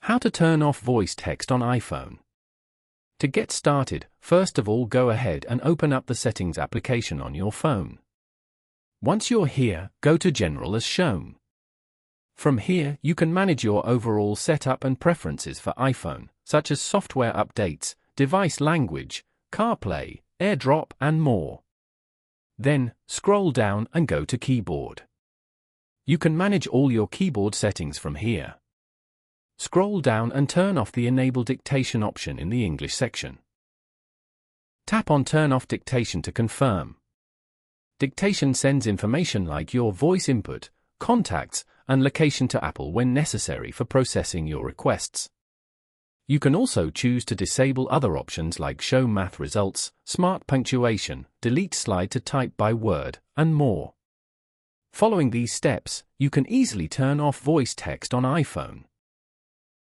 How to turn off voice text on iPhone. To get started, first of all go ahead and open up the Settings application on your phone. Once you're here, go to General as shown. From here, you can manage your overall setup and preferences for iPhone, such as software updates, device language, CarPlay, AirDrop, and more. Then, scroll down and go to Keyboard. You can manage all your keyboard settings from here. Scroll down and turn off the Enable Dictation option in the English section. Tap on Turn off Dictation to confirm. Dictation sends information like your voice input, contacts, and location to Apple when necessary for processing your requests. You can also choose to disable other options like Show Math Results, Smart Punctuation, Delete Slide to Type by Word, and more. Following these steps, you can easily turn off voice text on iPhone.